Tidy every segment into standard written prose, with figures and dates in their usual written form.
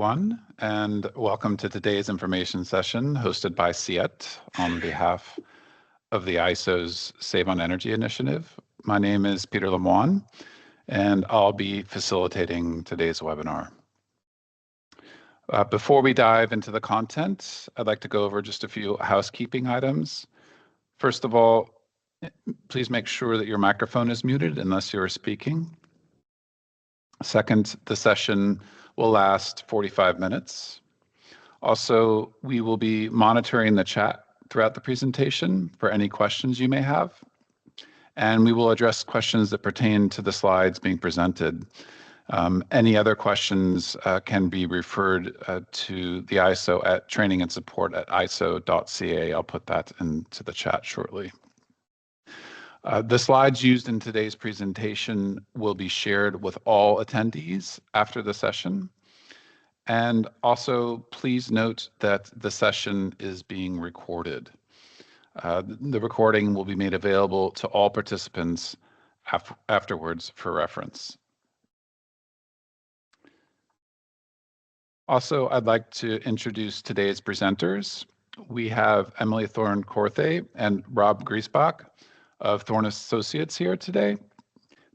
And welcome to today's information session hosted by CIET on behalf of the ISO's Save on Energy initiative. My name is Peter Lemoine, and I'll be facilitating today's webinar. Before we dive into the content, I'd like to go over just a few housekeeping items. First of all, please make sure that your microphone is muted unless you're speaking. Second, the session will last 45 minutes. Also, we will be monitoring the chat throughout the presentation for any questions you may have, and we will address questions that pertain to the slides being presented. Any other questions can be referred to the ISO at trainingandsupport@iso.ca. I'll put that into the chat shortly. The slides used in today's presentation will be shared with all attendees after the session. And also, please note that the session is being recorded. The recording will be made available to all participants afterwards for reference. Also, I'd like to introduce today's presenters. We have Emily Thorne-Corthay and Rob Griesbach of Thorne Associates here today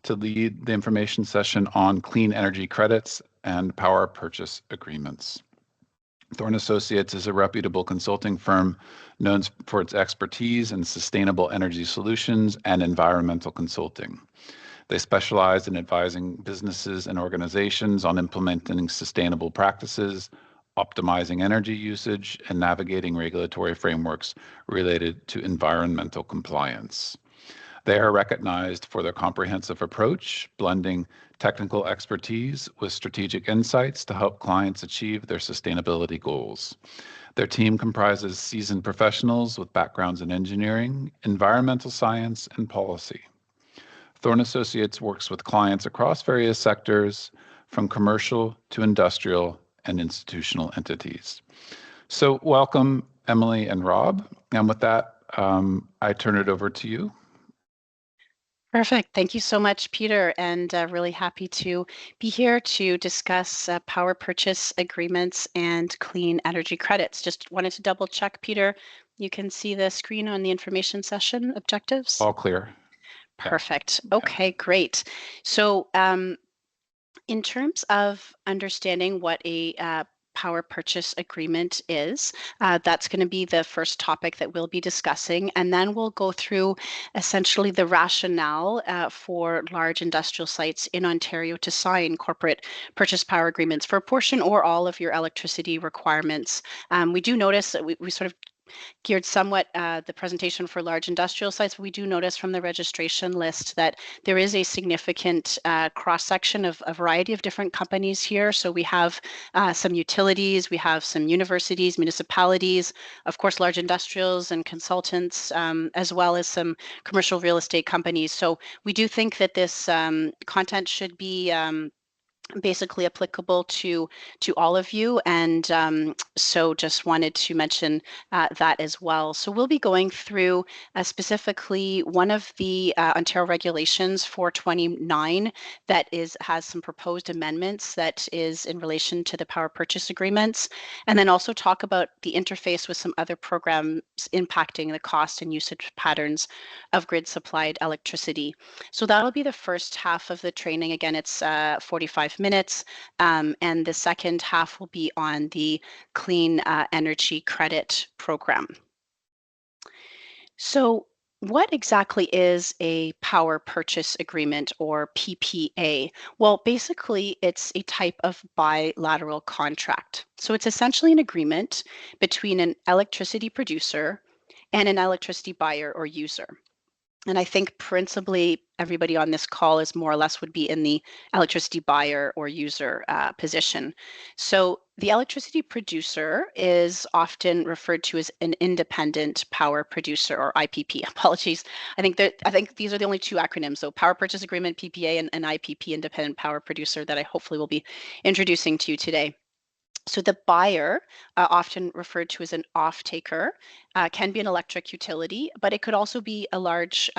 to lead the information session on clean energy credits and power purchase agreements. Thorne Associates is a reputable consulting firm known for its expertise in sustainable energy solutions and environmental consulting. They specialize in advising businesses and organizations on implementing sustainable practices, optimizing energy usage, and navigating regulatory frameworks related to environmental compliance. They are recognized for their comprehensive approach, blending technical expertise with strategic insights to help clients achieve their sustainability goals. Their team comprises seasoned professionals with backgrounds in engineering, environmental science, and policy. Thorne Associates works with clients across various sectors, from commercial to industrial and institutional entities. So welcome, Emily and Rob. And with that, I turn it over to you. Perfect. Thank you so much, Peter, and really happy to be here to discuss power purchase agreements and clean energy credits. Just wanted to double check, Peter, you can see the screen on the information session objectives? All clear. Perfect. Okay, great. So in terms of understanding what a power purchase agreement is, that's going to be the first topic that we'll be discussing, and then we'll go through essentially the rationale for large industrial sites in Ontario to sign corporate purchase power agreements for a portion or all of your electricity requirements. We do notice that we sort of geared somewhat the presentation for large industrial sites, but we do notice from the registration list that there is a significant cross-section of a variety of different companies here. So we have some utilities, we have some universities, municipalities, of course, large industrials and consultants, as well as some commercial real estate companies. So we do think that this content should be basically applicable to all of you, and so just wanted to mention that as well. So we'll be going through specifically one of the Ontario regulations 429 that has some proposed amendments that is in relation to the power purchase agreements, and then also talk about the interface with some other programs impacting the cost and usage patterns of grid supplied electricity. So that'll be the first half of the training. Again, it's 45 minutes, and the second half will be on the Clean Energy Credit Program. So what exactly is a power purchase agreement, or PPA? Well, basically, it's a type of bilateral contract. So it's essentially an agreement between an electricity producer and an electricity buyer or user. And I think principally everybody on this call is more or less would be in the electricity buyer or user position. So the electricity producer is often referred to as an independent power producer, or IPP. Apologies. I think these are the only two acronyms. So power purchase agreement, PPA, and IPP, independent power producer, that I hopefully will be introducing to you today. So the buyer, often referred to as an off-taker, can be an electric utility, but it could also be a large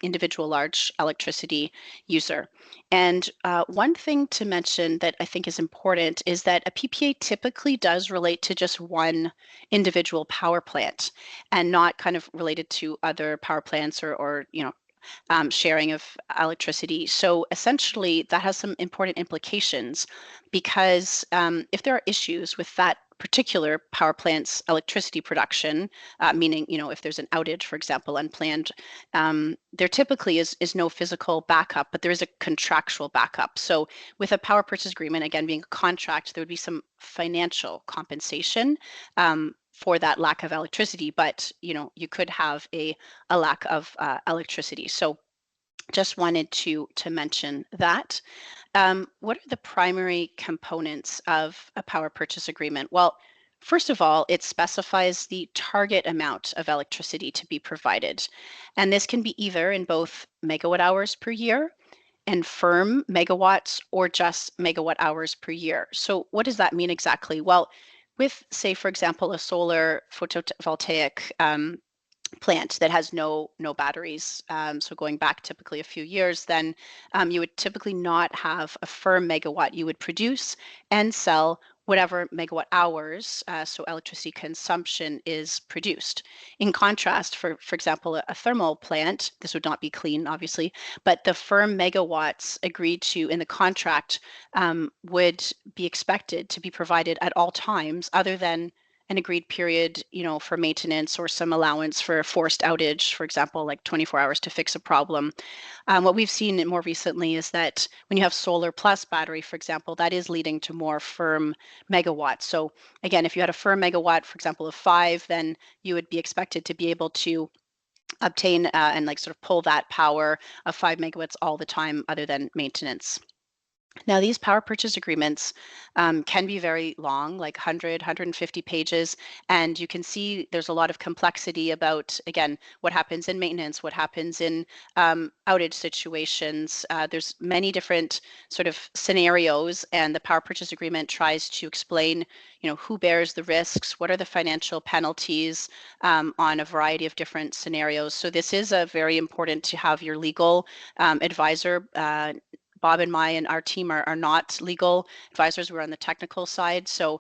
individual large electricity user. And one thing to mention that I think is important is that a PPA typically does relate to just one individual power plant and not kind of related to other power plants or sharing of electricity. So essentially, that has some important implications because if there are issues with that particular power plant's electricity production, meaning if there's an outage, for example, unplanned, there typically is no physical backup, but there is a contractual backup. So with a power purchase agreement, again being a contract, there would be some financial compensation for that lack of electricity, but you could have a lack of electricity. So just wanted to mention that. What are the primary components of a power purchase agreement? Well, first of all, it specifies the target amount of electricity to be provided. And this can be either in both megawatt hours per year and firm megawatts or just megawatt hours per year. So what does that mean exactly? Well, with, say, for example, a solar photovoltaic plant that has no batteries, so going back typically a few years, then you would typically not have a firm megawatt. You would produce and sell whatever megawatt hours, so electricity consumption is produced. In contrast, for example, a thermal plant, this would not be clean, obviously, but the firm megawatts agreed to in the contract would be expected to be provided at all times other than an agreed period, for maintenance or some allowance for a forced outage, for example, like 24 hours to fix a problem. What we've seen more recently is that when you have solar plus battery, for example, that is leading to more firm megawatts. So again, if you had a firm megawatt, for example, of 5, then you would be expected to be able to obtain and like sort of pull that power of 5 megawatts all the time other than maintenance. Now, these power purchase agreements can be very long, like 100, 150 pages, and you can see there's a lot of complexity about, again, what happens in maintenance, what happens in outage situations. There's many different sort of scenarios, and the power purchase agreement tries to explain, who bears the risks, what are the financial penalties on a variety of different scenarios. So this is a very important to have your legal advisor. Bob and our team are not legal advisors. We're on the technical side. So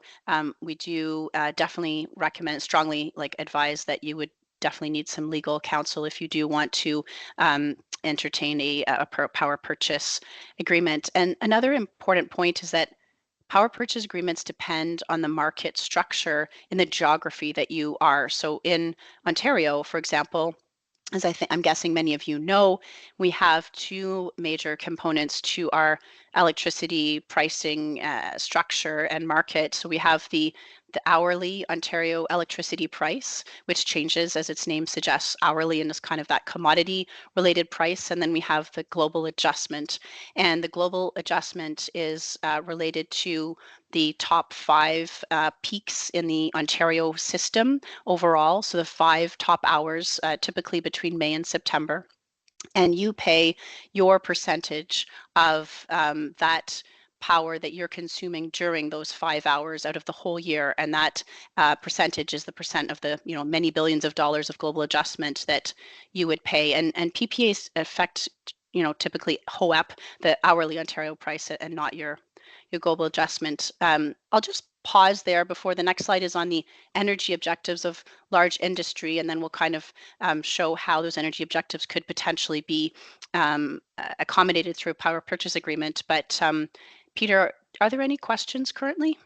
we do definitely recommend, strongly advise that you would definitely need some legal counsel if you do want to entertain a power purchase agreement. And another important point is that power purchase agreements depend on the market structure in the geography that you are. So in Ontario, for example, as I'm guessing many of you know, we have two major components to our electricity pricing structure and market. So we have the hourly Ontario electricity price, which changes, as its name suggests, hourly, and is kind of that commodity related price. And then we have the global adjustment. And the global adjustment is related to the top 5 peaks in the Ontario system overall. So the 5 top hours, typically between May and September. And you pay your percentage of that power that you're consuming during those 5 hours out of the whole year, and that percentage is the percent of the many billions of dollars of global adjustment that you would pay. And PPAs affect typically HOEP, the hourly Ontario price, and not your global adjustment. I'll just pause there before the next slide is on the energy objectives of large industry, and then we'll kind of show how those energy objectives could potentially be accommodated through a power purchase agreement. But Peter, are there any questions currently?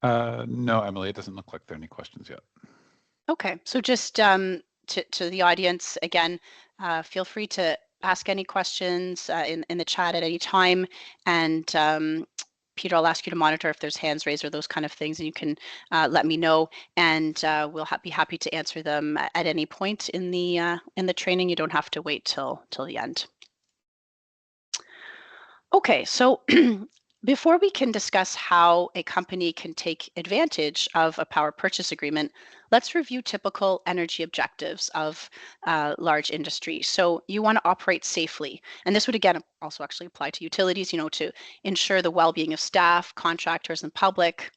No, Emily, it doesn't look like there are any questions yet. Okay, so just to the audience, again, feel free to ask any questions in the chat at any time. And Peter, I'll ask you to monitor if there's hands raised or those kind of things, and you can let me know, and we'll be happy to answer them at any point in the training. You don't have to wait till the end. Okay, so Before we can discuss how a company can take advantage of a power purchase agreement, let's review typical energy objectives of large industry. So you want to operate safely. And this would again also actually apply to utilities, to ensure the well-being of staff, contractors, and public.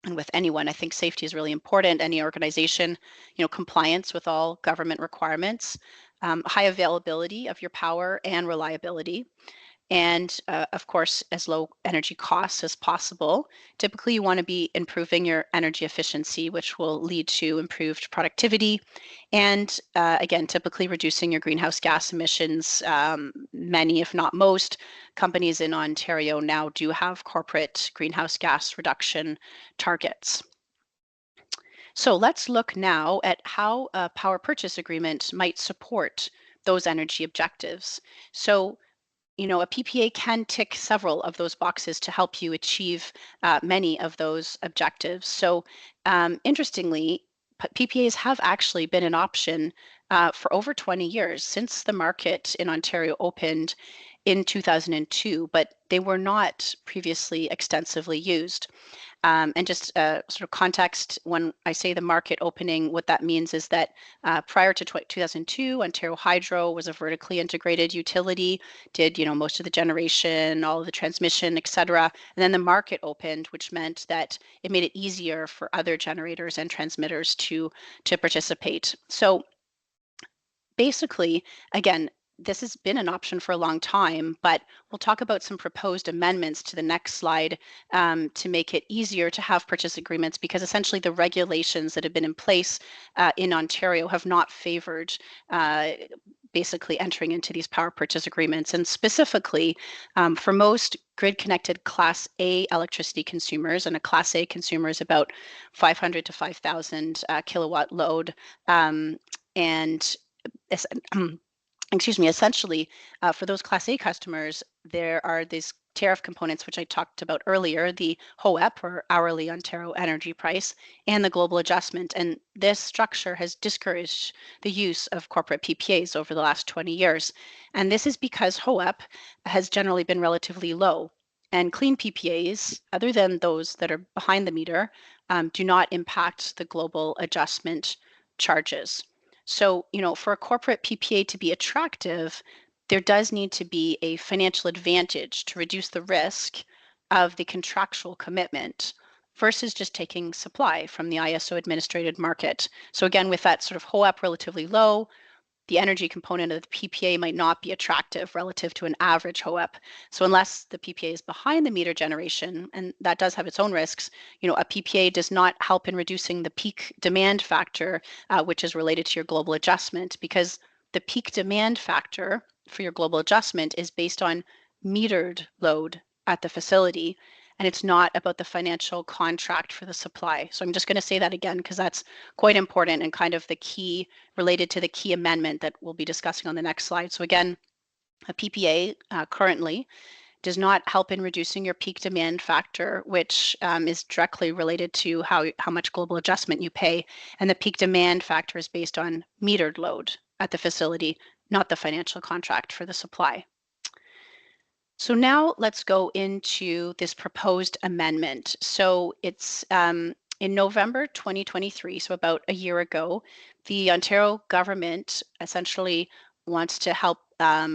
And with anyone, I think safety is really important. Any organization, compliance with all government requirements, high availability of your power and reliability, and of course, as low energy costs as possible. Typically, you want to be improving your energy efficiency, which will lead to improved productivity. And again, typically reducing your greenhouse gas emissions. Many, if not most, companies in Ontario now do have corporate greenhouse gas reduction targets. So let's look now at how a power purchase agreement might support those energy objectives. So a PPA can tick several of those boxes to help you achieve many of those objectives. So interestingly, PPAs have actually been an option for over 20 years since the market in Ontario opened in 2002, but they were not previously extensively used. And just sort of context, when I say the market opening, what that means is that prior to 2002, Ontario Hydro was a vertically integrated utility, did most of the generation, all of the transmission, et cetera. And then the market opened, which meant that it made it easier for other generators and transmitters to participate. So basically, again, this has been an option for a long time, but we'll talk about some proposed amendments to the next slide to make it easier to have purchase agreements, because essentially the regulations that have been in place in Ontario have not favored basically entering into these power purchase agreements. And specifically, for most grid-connected Class A electricity consumers, and a Class A consumer is about 500 to 5,000 kilowatt load, and excuse me, essentially, for those Class A customers, there are these tariff components, which I talked about earlier, the HOEP, or Hourly Ontario Energy Price, and the Global Adjustment. And this structure has discouraged the use of corporate PPAs over the last 20 years. And this is because HOEP has generally been relatively low. And clean PPAs, other than those that are behind the meter, do not impact the Global Adjustment charges. So, for a corporate PPA to be attractive, there does need to be a financial advantage to reduce the risk of the contractual commitment versus just taking supply from the ISO administrated market. So again, with that sort of HOEP relatively low, the energy component of the PPA might not be attractive relative to an average HOEP. So unless the PPA is behind the meter generation, and that does have its own risks, a PPA does not help in reducing the peak demand factor, which is related to your global adjustment, because the peak demand factor for your global adjustment is based on metered load at the facility, and it's not about the financial contract for the supply. So I'm just going to say that again, because that's quite important and kind of the key related to the key amendment that we'll be discussing on the next slide. So again, a PPA currently does not help in reducing your peak demand factor, which is directly related to how much global adjustment you pay. And the peak demand factor is based on metered load at the facility, not the financial contract for the supply. So now let's go into this proposed amendment. So it's in November 2023, so about a year ago, the Ontario government essentially wants to help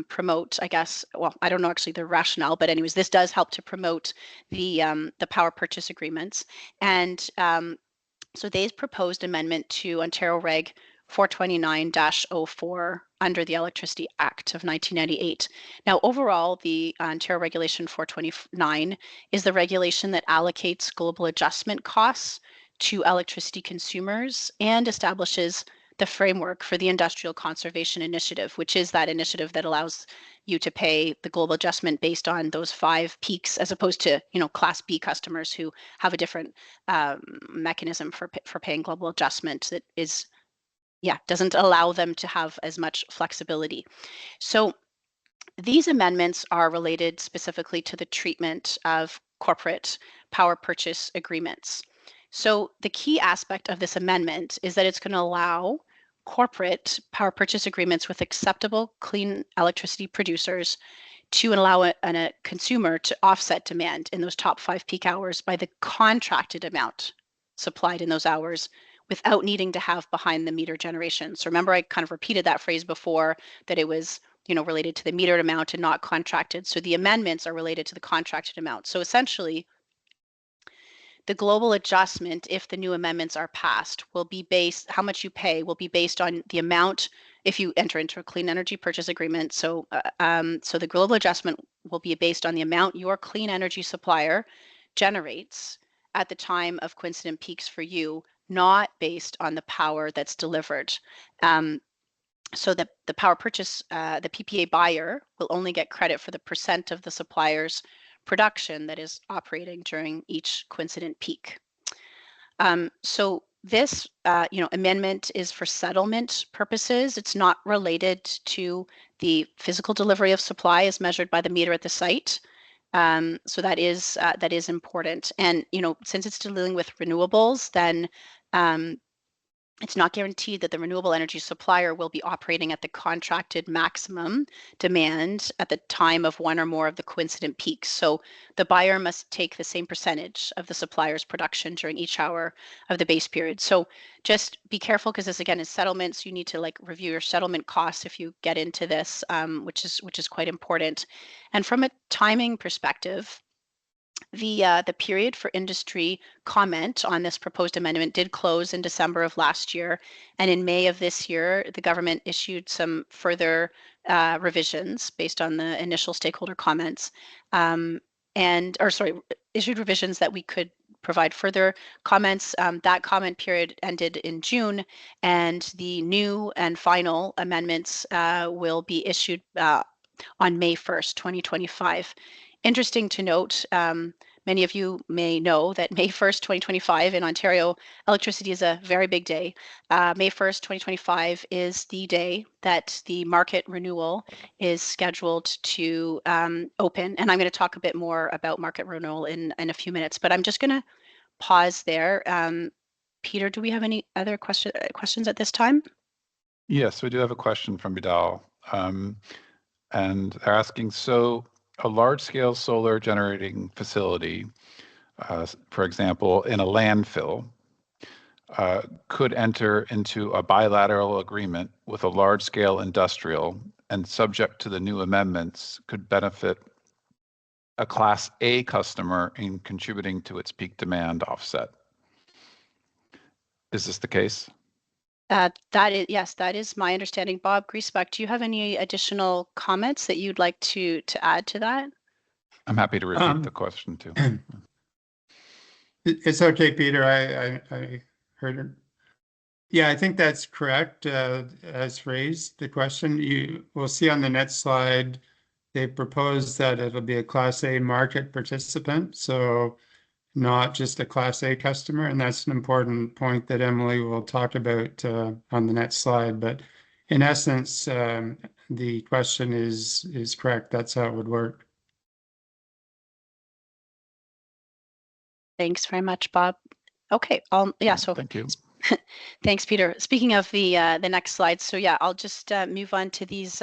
promote, I guess, well, I don't know actually the rationale, but anyways, this does help to promote the power purchase agreements. And so they've proposed amendment to Ontario Reg 429-04 under the Electricity Act of 1998. Now, overall, the Ontario Regulation 429 is the regulation that allocates global adjustment costs to electricity consumers and establishes the framework for the Industrial Conservation Initiative, which is that initiative that allows you to pay the global adjustment based on those 5 peaks, as opposed to Class B customers who have a different mechanism for paying global adjustment that is doesn't allow them to have as much flexibility. So these amendments are related specifically to the treatment of corporate power purchase agreements. So the key aspect of this amendment is that it's going to allow corporate power purchase agreements with acceptable clean electricity producers to allow a consumer to offset demand in those top 5 peak hours by the contracted amount supplied in those hours without needing to have behind the meter generation. So remember, I kind of repeated that phrase before, that it was related to the metered amount and not contracted. So the amendments are related to the contracted amount. So essentially, the global adjustment, if the new amendments are passed, will be based, how much you pay will be based on the amount if you enter into a clean energy purchase agreement. So, so the global adjustment will be based on the amount your clean energy supplier generates at the time of coincident peaks for you, not based on the power that's delivered. So the power purchase, the PPA buyer will only get credit for the percent of the supplier's production that is operating during each coincident peak. So this, amendment is for settlement purposes. It's not related to the physical delivery of supply as measured by the meter at the site. So that is important. And since it's dealing with renewables, then it's not guaranteed that the renewable energy supplier will be operating at the contracted maximum demand at the time of one or more of the coincident peaks. So the buyer must take the same percentage of the supplier's production during each hour of the base period. So just be careful, because this again is settlements. You need to review your settlement costs if you get into this, which is quite important. And from a timing perspective, the period for industry comment on this proposed amendment did close in December of last year, and in May of this year, the government issued some further revisions based on the initial stakeholder comments, issued revisions that we could provide further comments. That comment period ended in June, and the new and final amendments will be issued on May 1st, 2025. Interesting to note, many of you may know that May 1st, 2025 in Ontario, electricity is a very big day. May 1st, 2025 is the day that the market renewal is scheduled to open. And I'm going to talk a bit more about market renewal in a few minutes, but I'm just going to pause there. Peter, do we have any other questions at this time? Yes, we do have a question from Vidal. And they're asking, so a large-scale solar generating facility, for example, in a landfill, could enter into a bilateral agreement with a large-scale industrial, and subject to the new amendments, could benefit a Class A customer in contributing to its peak demand offset. Is this the case? Yes, that is my understanding. Bob Griesbach, do you have any additional comments that you'd like to add to that? I'm happy to repeat the question too. It's okay, Peter. I heard it. Yeah, I think that's correct. As raised the question, you will see on the next slide, they propose that it'll be a Class A market participant, so not just a Class A customer. And that's an important point that Emily will talk about on the next slide. But in essence, the question is correct. That's how it would work. Thanks very much, Bob. Okay, so thank you. Thanks, Peter. Speaking of the next slide, so yeah, I'll just move on to these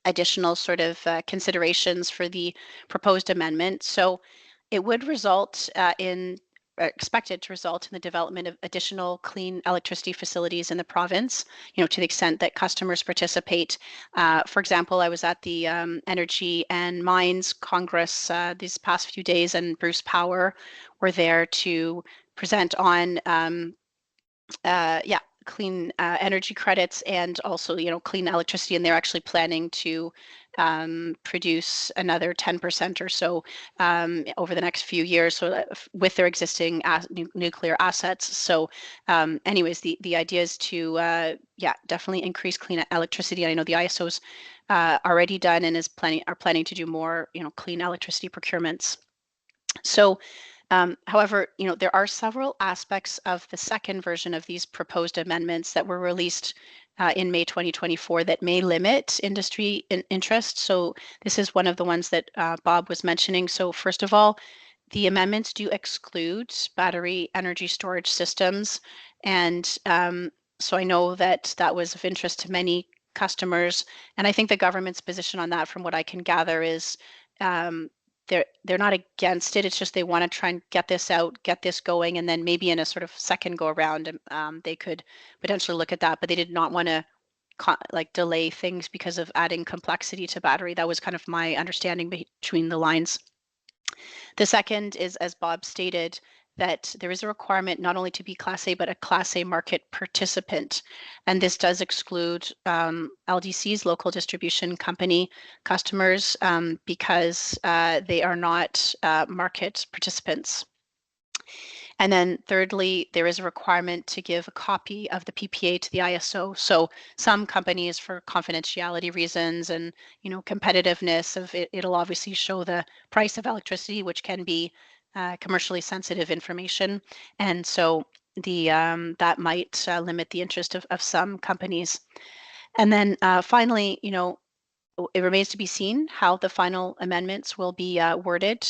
additional sort of considerations for the proposed amendment. So it would result expected to result in the development of additional clean electricity facilities in the province, to the extent that customers participate. For example, I was at the Energy and Mines Congress these past few days, and Bruce Power were there to present on clean energy credits and also clean electricity, and they're actually planning to produce another 10% or so over the next few years, so with their existing nuclear assets. So anyways, the idea is to definitely increase clean electricity. I know the ISO's already done and are planning to do more clean electricity procurements. So however, there are several aspects of the second version of these proposed amendments that were released in May 2024 that may limit industry interest. So this is one of the ones that Bob was mentioning. So first of all, the amendments do exclude battery energy storage systems. And so I know that was of interest to many customers. And I think the government's position on that, from what I can gather, is they're not against it. It's just they want to try and get this out, get this going, and then maybe in a sort of second go around, they could potentially look at that. But they did not want to like delay things because of adding complexity to battery. That was kind of my understanding between the lines. The second is, as Bob stated, that there is a requirement not only to be Class A, but a Class A market participant. And this does exclude LDC's, local distribution company customers, because they are not market participants. And then thirdly, there is a requirement to give a copy of the PPA to the ISO. So some companies, for confidentiality reasons and competitiveness of it, it'll obviously show the price of electricity, which can be commercially sensitive information. And so the that might limit the interest of some companies. And then finally, it remains to be seen how the final amendments will be worded,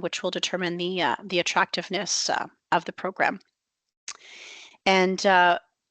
which will determine the attractiveness of the program. And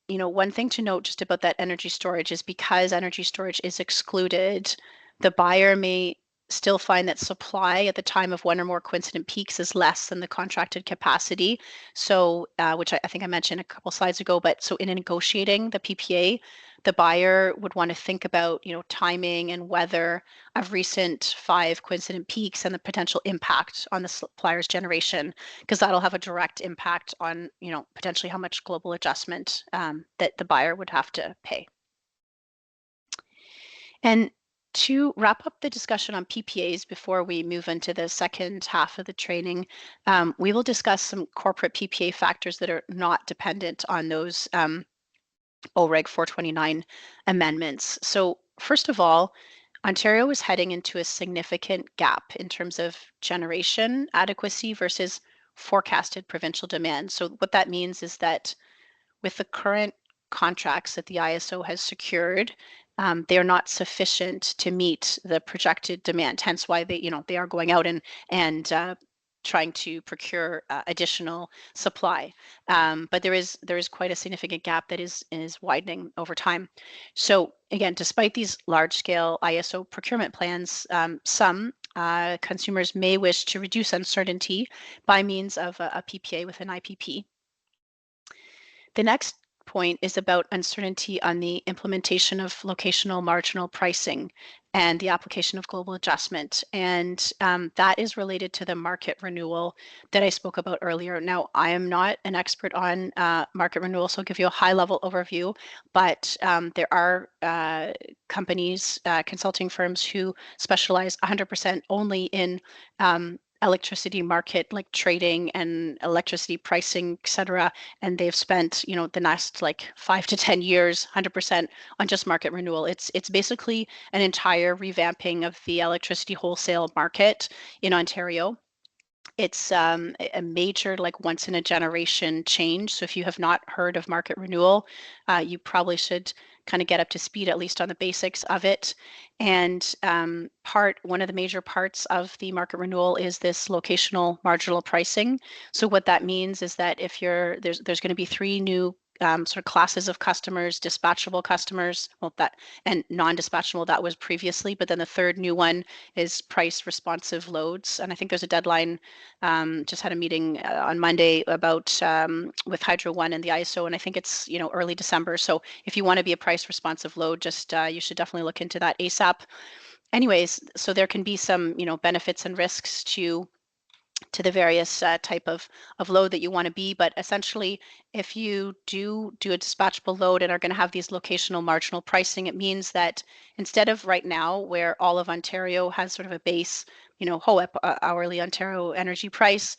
one thing to note just about that energy storage is, because energy storage is excluded, the buyer may still find that supply at the time of one or more coincident peaks is less than the contracted capacity. So, which I think I mentioned a couple slides ago, but so in negotiating the PPA, the buyer would want to think about, timing and weather of recent 5 coincident peaks and the potential impact on the supplier's generation, because that'll have a direct impact on, potentially how much global adjustment that the buyer would have to pay. And to wrap up the discussion on PPAs before we move into the second half of the training, we will discuss some corporate PPA factors that are not dependent on those OREG 429 amendments. So first of all, Ontario is heading into a significant gap in terms of generation adequacy versus forecasted provincial demand. So what that means is that with the current contracts that the ISO has secured, they are not sufficient to meet the projected demand. Hence why they are going out and trying to procure additional supply. But there is quite a significant gap that is widening over time. So again, despite these large-scale ISO procurement plans, some consumers may wish to reduce uncertainty by means of a PPA with an IPP. The next point is about uncertainty on the implementation of locational marginal pricing and the application of global adjustment. And that is related to the market renewal that I spoke about earlier. Now, I am not an expert on market renewal, so I'll give you a high-level overview, but there are companies, consulting firms who specialize 100% only in electricity market, like trading and electricity pricing, et cetera. And they've spent, the last 5 to 10 years, 100% on just market renewal. It's basically an entire revamping of the electricity wholesale market in Ontario. It's a major, once in a generation change. So if you have not heard of market renewal, you probably should kind of get up to speed, at least on the basics of it. And one of the major parts of the market renewal is this locational marginal pricing. So what that means is that if there's going to be 3 new sort of classes of customers: dispatchable customers, and non-dispatchable, that was previously, but then the third new one is price responsive loads. And I think there's a deadline. Just had a meeting on Monday about with Hydro One and the ISO, and I think it's early December. So if you want to be a price responsive load, just you should definitely look into that ASAP. Anyways, so there can be some benefits and risks to the various type of load that you want to be. But essentially, if you do a dispatchable load and are going to have these locational marginal pricing, it means that instead of right now, where all of Ontario has sort of a base, HOEP, hourly Ontario energy price,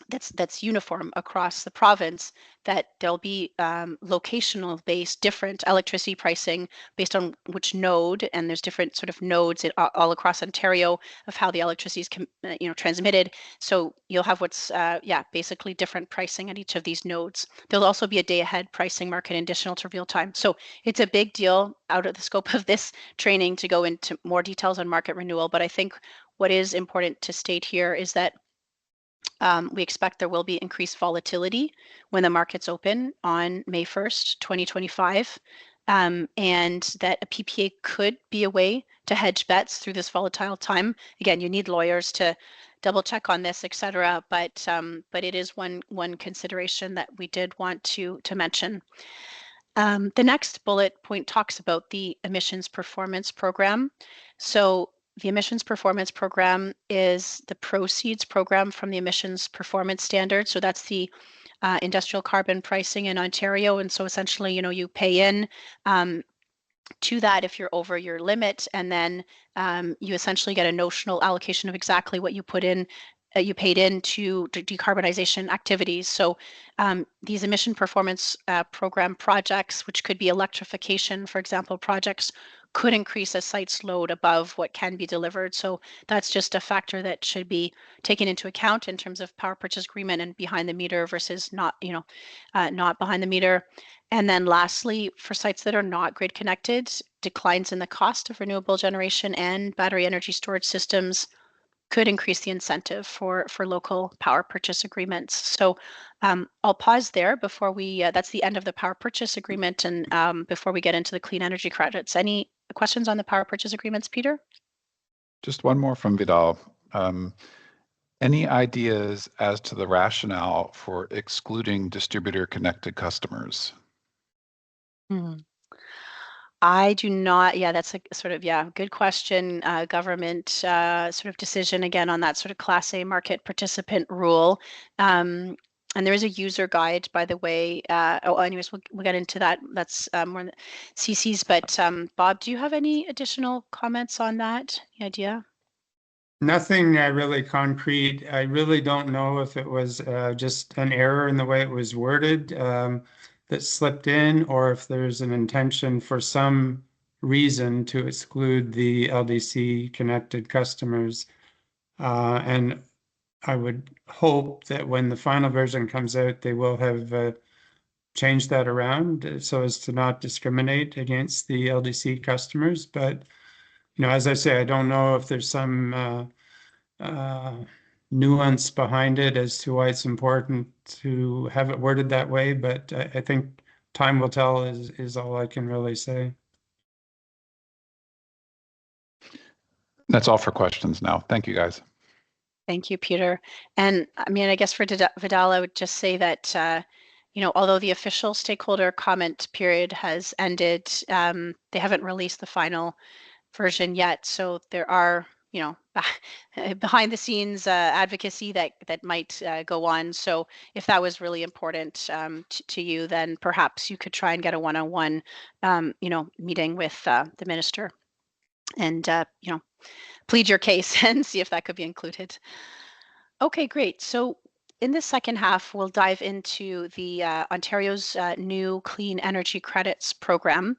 that's uniform across the province, that there'll be locational based different electricity pricing based on which node, and there's different sort of nodes all across Ontario of how the electricity is transmitted. So you'll have what's basically different pricing at each of these nodes. There'll also be a day ahead pricing market additional to real time. So it's a big deal out of the scope of this training to go into more details on market renewal. But I think what is important to state here is that we expect there will be increased volatility when the markets open on May 1st, 2025. and that a PPA could be a way to hedge bets through this volatile time. Again, you need lawyers to double check on this, et cetera, but it is one consideration that we did want to mention. The next bullet point talks about the emissions performance program. So the emissions performance program is the proceeds program from the emissions performance standard. So that's the industrial carbon pricing in Ontario. And so essentially, you pay in to that if you're over your limit, and then you essentially get a notional allocation of exactly what you put in, you paid into decarbonization activities. So these emission performance program projects, which could be electrification, for example, projects, could increase a site's load above what can be delivered. So that's just a factor that should be taken into account in terms of power purchase agreement and behind the meter versus not, not behind the meter. And then lastly, for sites that are not grid connected, declines in the cost of renewable generation and battery energy storage systems could increase the incentive for local power purchase agreements. So I'll pause there before we, that's the end of the power purchase agreement, and before we get into the clean energy credits. Any questions on the power purchase agreements, Peter? Just one more from Vidal. Any ideas as to the rationale for excluding distributor connected customers? I do not. Yeah, that's a sort of, good question. Government sort of decision again on that sort of Class A market participant rule. And there is a user guide, by the way. Anyways, we'll get into that. That's more CC's. But Bob, do you have any additional comments on that? Any idea? Nothing really concrete. I really don't know if it was just an error in the way it was worded that slipped in, or if there's an intention for some reason to exclude the LDC connected customers. And I would hope that when the final version comes out, they will have changed that around so as to not discriminate against the LDC customers. But, as I say, I don't know if there's some nuance behind it as to why it's important to have it worded that way, but I think time will tell is all I can really say. That's all for questions now. Thank you, guys. Thank you, Peter. And I mean, I guess for Vidal, I would just say that, although the official stakeholder comment period has ended, they haven't released the final version yet. So there are, behind the scenes advocacy that might go on. So if that was really important to you, then perhaps you could try and get a one-on-one, meeting with the minister and, plead your case and see if that could be included. Okay, great. So in the second half, we'll dive into the Ontario's new Clean Energy Credits program.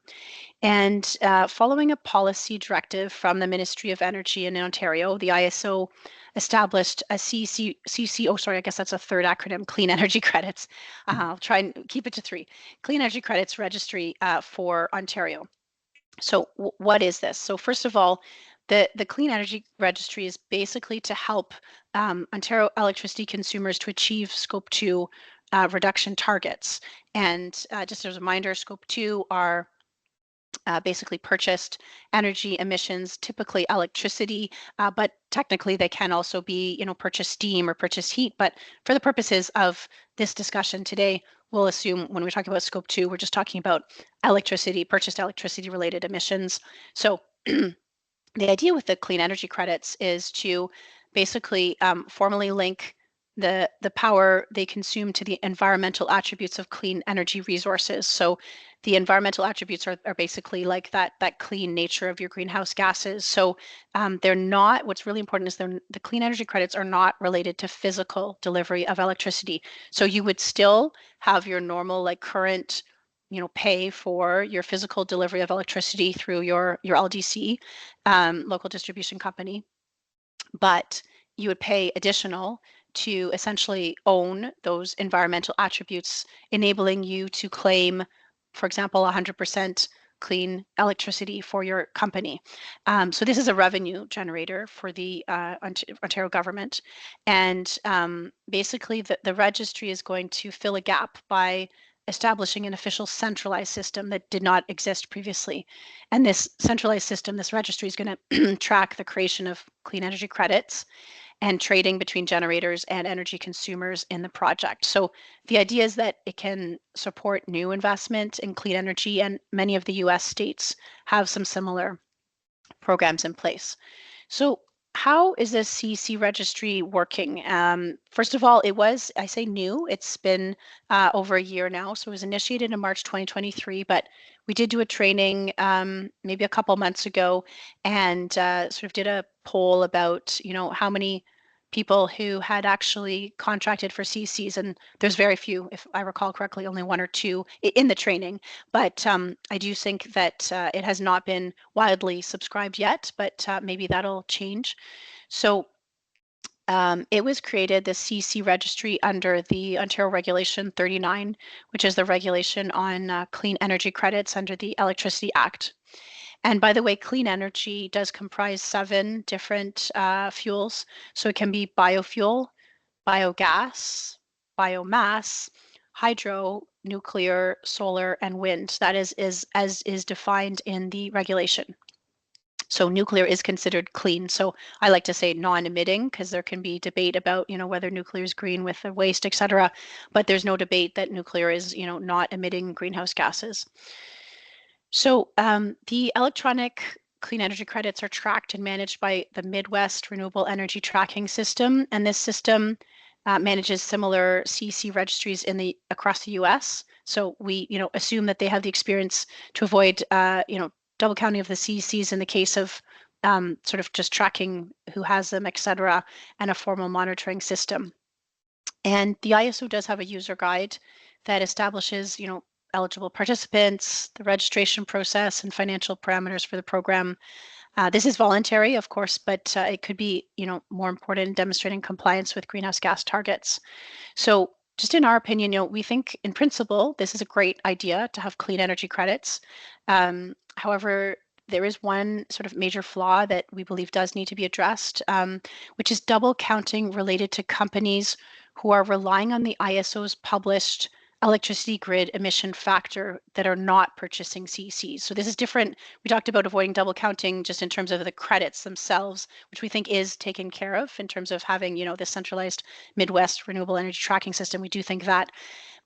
And following a policy directive from the Ministry of Energy in Ontario, the ISO established a I guess that's a third acronym, Clean Energy Credits. I'll try and keep it to 3. Clean Energy Credits Registry for Ontario. So what is this? So first of all, the Clean Energy Registry is basically to help Ontario electricity consumers to achieve Scope 2 reduction targets. And just as a reminder, Scope 2 are basically purchased energy emissions, typically electricity, but technically they can also be, purchased steam or purchased heat. But for the purposes of this discussion today, we'll assume when we're talking about Scope 2, we're just talking about electricity, purchased electricity related emissions. So the idea with the clean energy credits is to basically formally link the power they consume to the environmental attributes of clean energy resources. So the environmental attributes are basically like that clean nature of your greenhouse gases. So they're not, what's really important is the clean energy credits are not related to physical delivery of electricity. So you would still have your normal current pay for your physical delivery of electricity through your LDC, local distribution company, but you would pay additional to essentially own those environmental attributes, enabling you to claim, for example, 100% clean electricity for your company. So this is a revenue generator for the Ontario government. And basically the registry is going to fill a gap by establishing an official centralized system that did not exist previously. And this centralized system, this registry, is going to track the creation of clean energy credits and trading between generators and energy consumers in the project. So the idea is that it can support new investment in clean energy, and many of the US states have some similar programs in place. So how is this CEC registry working? First of all, it was, I say new, it's been over a year now. So it was initiated in March 2023, but we did do a training maybe a couple months ago, and sort of did a poll about, how many people who had actually contracted for CCs, and there's very few, if I recall correctly, only one or two in the training. But I do think that it has not been widely subscribed yet, but maybe that'll change. So it was created, the CC registry, under the Ontario Regulation 39, which is the regulation on clean energy credits under the Electricity Act. And by the way, clean energy does comprise 7 different fuels. So it can be biofuel, biogas, biomass, hydro, nuclear, solar, and wind. That is as is defined in the regulation. So nuclear is considered clean. So I like to say non-emitting, because there can be debate about, whether nuclear is green with the waste, et cetera. But there's no debate that nuclear is, not emitting greenhouse gases. So the electronic clean energy credits are tracked and managed by the Midwest Renewable Energy Tracking System, and this system manages similar CEC registries across the U.S. So we, assume that they have the experience to avoid, double counting of the CECs in the case of sort of just tracking who has them, et cetera, and a formal monitoring system. And the ISO does have a user guide that establishes, eligible participants, the registration process, and financial parameters for the program. This is voluntary, of course, but it could be, more important in demonstrating compliance with greenhouse gas targets. So just in our opinion, we think in principle, this is a great idea to have clean energy credits. However, there is one sort of major flaw that we believe does need to be addressed, which is double counting related to companies who are relying on the ISO's published electricity grid emission factor that are not purchasing CECs. So this is different. We talked about avoiding double counting just in terms of the credits themselves, which we think is taken care of in terms of having, this centralized Midwest renewable energy tracking system. We do think that.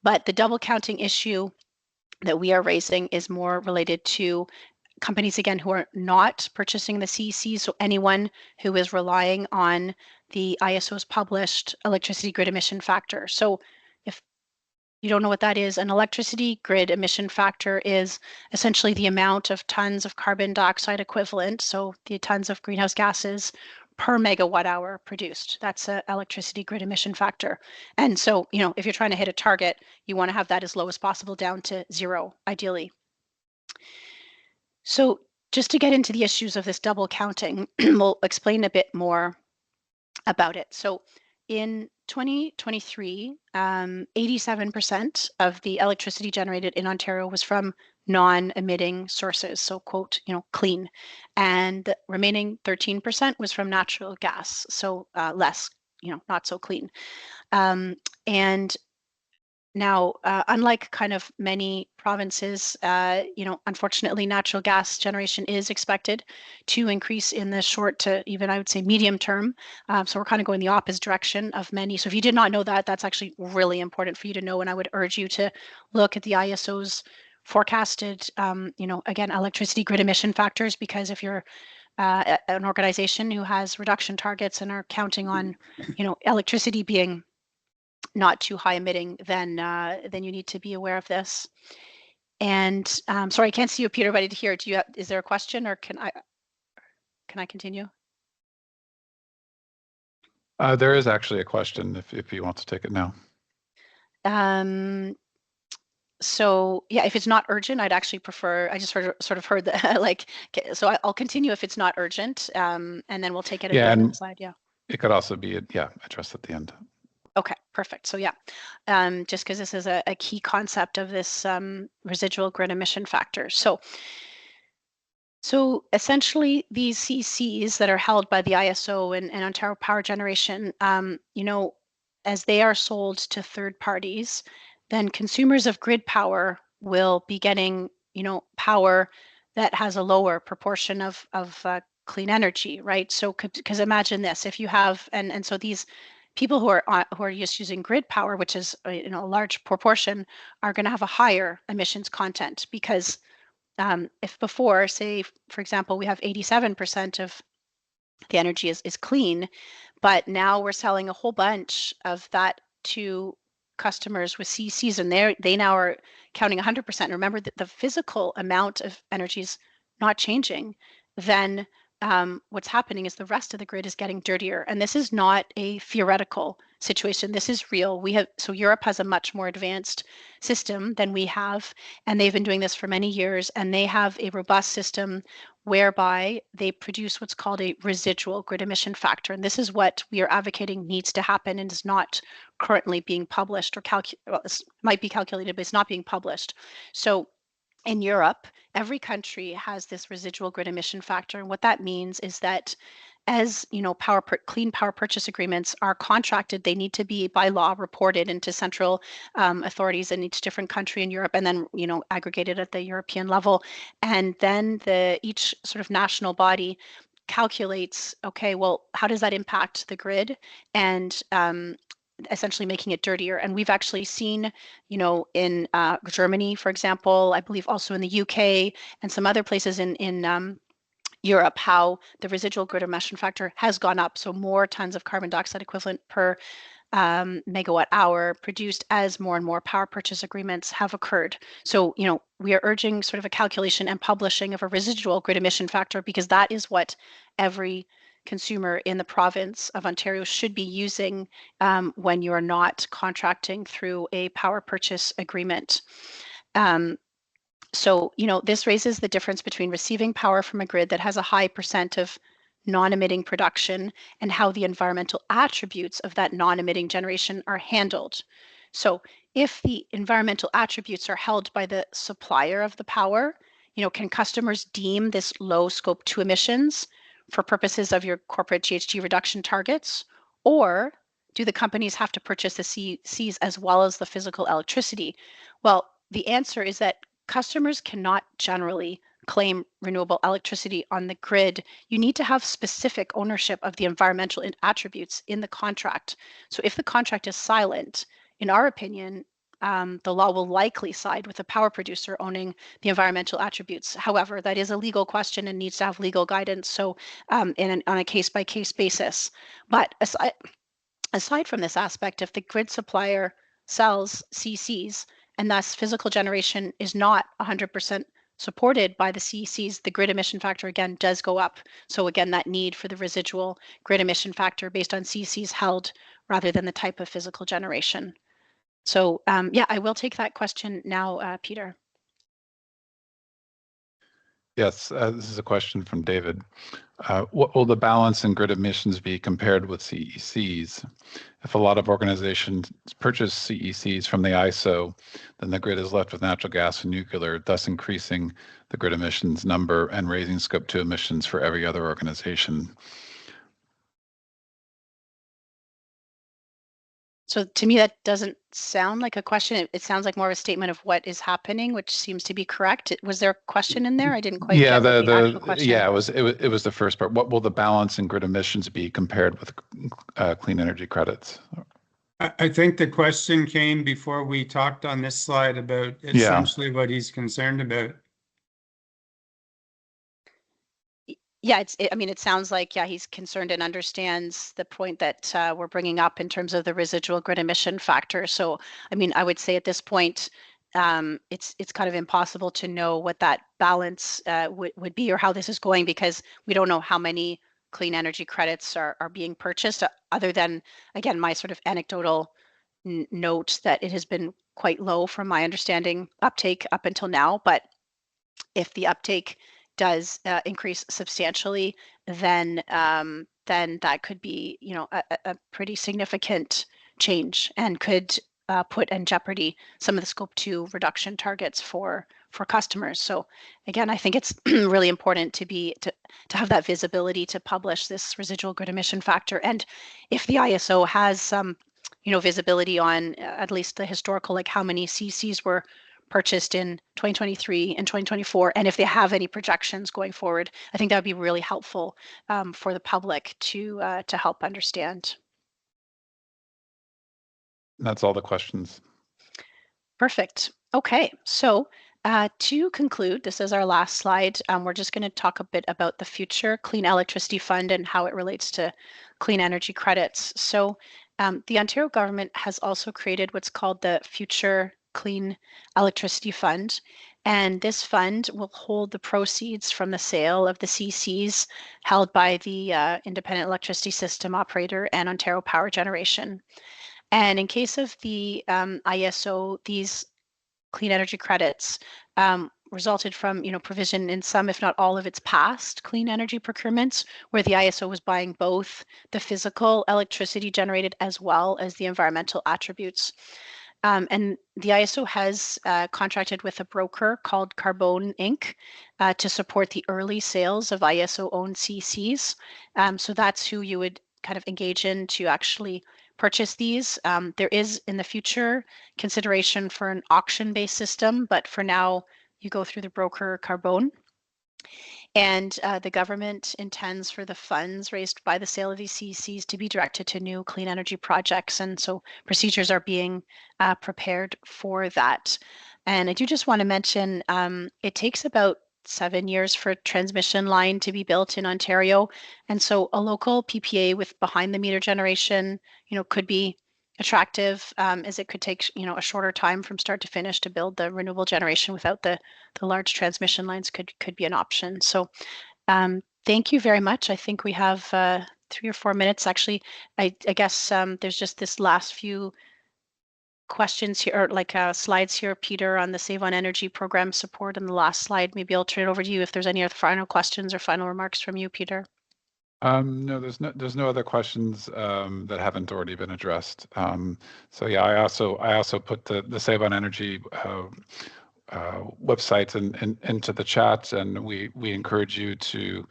But the double counting issue that we are raising is more related to companies, again, who are not purchasing the CECs. So anyone who is relying on the ISO's published electricity grid emission factor. So if you don't know what that is, an electricity grid emission factor is essentially the amount of tons of carbon dioxide equivalent, so the tons of greenhouse gases per megawatt hour produced. That's an electricity grid emission factor. And so, if you're trying to hit a target, you want to have that as low as possible, down to 0, ideally. So just to get into the issues of this double counting, we'll explain a bit more about it. So in 2023, 87% of the electricity generated in Ontario was from non-emitting sources, so quote, clean. And the remaining 13% was from natural gas, so less, not so clean. And now, unlike kind of many provinces, unfortunately, natural gas generation is expected to increase in the short to even, I would say, medium term. So we're kind of going the opposite direction of many. So if you did not know that, that's actually really important for you to know. And I would urge you to look at the ISO's forecasted, again, electricity grid emission factors, because if you're an organization who has reduction targets and are counting on, electricity being not too high emitting, then you need to be aware of this. And sorry, I can't see you, Peter, but I did hear. Is there a question, or can I continue? There is actually a question if you want to take it now. So yeah, if it's not urgent, I'd actually prefer. I just sort of heard that so I'll continue if it's not urgent, and then we'll take it at the slide. Yeah. It could also be addressed at the end. Okay, perfect. So yeah, just because this is a key concept of this residual grid emission factor. So essentially, these CCs that are held by the ISO and Ontario Power Generation, as they are sold to third parties, then consumers of grid power will be getting, power that has a lower proportion of clean energy, right? So, because imagine this, if you have, and so these people who are just using grid power, which is a large proportion, are going to have a higher emissions content because if before, say, for example, we have 87% of the energy is clean, but now we're selling a whole bunch of that to customers with CECs, and they now are counting 100%. Remember that the physical amount of energy is not changing. Then what's happening is the rest of the grid is getting dirtier, and this is not a theoretical situation. This is real. So Europe has a much more advanced system than we have, and they've been doing this for many years, and they have a robust system whereby they produce what's called a residual grid emission factor. And this is what we are advocating needs to happen and is not currently being published or well, this might be calculated, but it's not being published. So in Europe, every country has this residual grid emission factor. And what that means is that as clean power purchase agreements are contracted, they need to be by law reported into central authorities in each different country in Europe, and then aggregated at the European level. And then each sort of national body calculates, okay, well, how does that impact the grid, and essentially making it dirtier. And we've actually seen, in Germany, for example, I believe also in the UK and some other places in Europe, how the residual grid emission factor has gone up. So more tons of carbon dioxide equivalent per megawatt hour produced as more and more power purchase agreements have occurred. So, we are urging sort of a calculation and publishing of a residual grid emission factor, because that is what every consumer in the province of Ontario should be using when you are not contracting through a power purchase agreement. So, this raises the difference between receiving power from a grid that has a high percent of non-emitting production and how the environmental attributes of that non-emitting generation are handled. So if the environmental attributes are held by the supplier of the power, can customers deem this low scope 2 emissions for purposes of your corporate GHG reduction targets? Or do the companies have to purchase the CECs as well as the physical electricity? Well, the answer is that customers cannot generally claim renewable electricity on the grid. You need to have specific ownership of the environmental attributes in the contract. So if the contract is silent, in our opinion, the law will likely side with the power producer owning the environmental attributes. However, that is a legal question and needs to have legal guidance. So on a case-by-case basis. But aside from this aspect, if the grid supplier sells CCs and thus physical generation is not 100% supported by the CECs, the grid emission factor again does go up. So again, that need for the residual grid emission factor based on CECs held rather than the type of physical generation. So yeah, I will take that question now, Peter. Yes, this is a question from David. What will the balance in grid emissions be compared with CECs? If a lot of organizations purchase CECs from the ISO, then the grid is left with natural gas and nuclear, thus increasing the grid emissions number and raising scope 2 emissions for every other organization. So to me, that doesn't sound like a question. It sounds like more of a statement of what is happening, which seems to be correct. Was there a question in there? I didn't quite get the actual question. Yeah, it was the first part. What will the balance in grid emissions be compared with clean energy credits? I think the question came before we talked on this slide about essentially what he's concerned about. Yeah, it sounds like, yeah, he's concerned and understands the point that we're bringing up in terms of the residual grid emission factor. So, I would say at this point, it's kind of impossible to know what that balance would be or how this is going, because we don't know how many clean energy credits are being purchased, other than, again, my sort of anecdotal note that it has been quite low from my understanding uptake up until now. But if the uptake does increase substantially, then that could be, a pretty significant change and could put in jeopardy some of the scope 2 reduction targets for customers. So again, I think it's really important to have that visibility to publish this residual grid emission factor. And if the ISO has some visibility on at least the historical, like how many CCs were purchased in 2023 and 2024, and if they have any projections going forward. I think that would be really helpful for the public to help understand. That's all the questions. Perfect. Okay, so to conclude, this is our last slide. We're just going to talk a bit about the Future Clean Electricity Fund and how it relates to clean energy credits. So the Ontario government has also created what's called the Future Clean Electricity Fund. And this fund will hold the proceeds from the sale of the CCs held by the Independent Electricity System Operator and Ontario Power Generation. And in case of the ISO, these clean energy credits resulted from provision in some, if not all, of its past clean energy procurements, where the ISO was buying both the physical electricity generated as well as the environmental attributes. And the ISO has contracted with a broker called Carbone Inc. To support the early sales of ISO-owned CCs. So that's who you would kind of engage in to actually purchase these. There is in the future consideration for an auction-based system, but for now you go through the broker Carbone. And the government intends for the funds raised by the sale of these CCs to be directed to new clean energy projects. And so procedures are being prepared for that. And I do just want to mention, it takes about 7 years for a transmission line to be built in Ontario. And so a local PPA with behind the meter generation, could be attractive, as it could take, a shorter time from start to finish to build the renewable generation without the large transmission lines could be an option. So thank you very much. I think we have 3 or 4 minutes. Actually, I guess there's just this last few questions here, or like slides here, Peter, on the Save on Energy program support in the last slide. Maybe I'll turn it over to you if there's any other final questions or final remarks from you, Peter. No, there's no other questions that haven't already been addressed. So yeah, I also put the Save on Energy website into the chat, and we encourage you to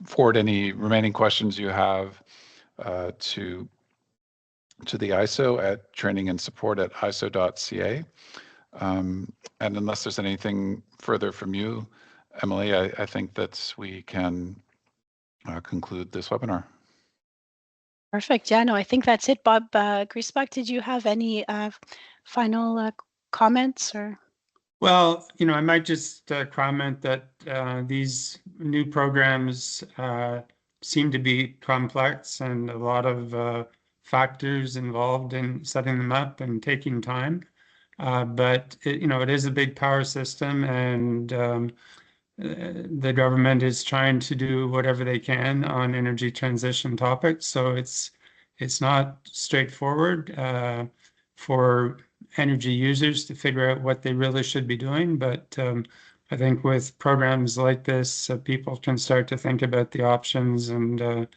forward any remaining questions you have to the ISO at trainingandsupport@iso.ca. And unless there's anything further from you, Emily, I think that we can conclude this webinar. Perfect. Yeah, no, I think that's it. Bob Griesbach, did you have any final comments or? Well, I might just comment that these new programs seem to be complex and a lot of factors involved in setting them up and taking time. But it is a big power system, and the government is trying to do whatever they can on energy transition topics. So it's not straightforward for energy users to figure out what they really should be doing. But I think with programs like this, people can start to think about the options and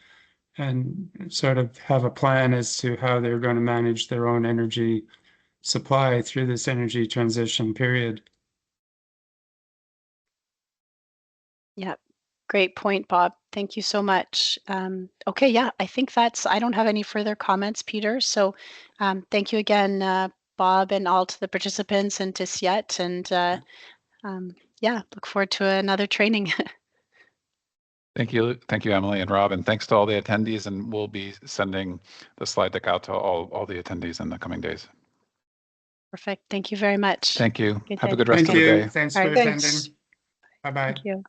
sort of have a plan as to how they're going to manage their own energy supply through this energy transition period. Yeah, great point, Bob. Thank you so much. Okay, yeah, I think I don't have any further comments, Peter. So thank you again, Bob, and all to the participants and to Siet. And yeah, look forward to another training. Thank you, Emily and Rob, and thanks to all the attendees. And we'll be sending the slide deck out to all the attendees in the coming days. Perfect. Thank you very much. Thank you. Good Have a day. good rest Thank of the you. day. Thanks All for right, attending. thanks. Bye-bye. Thank you.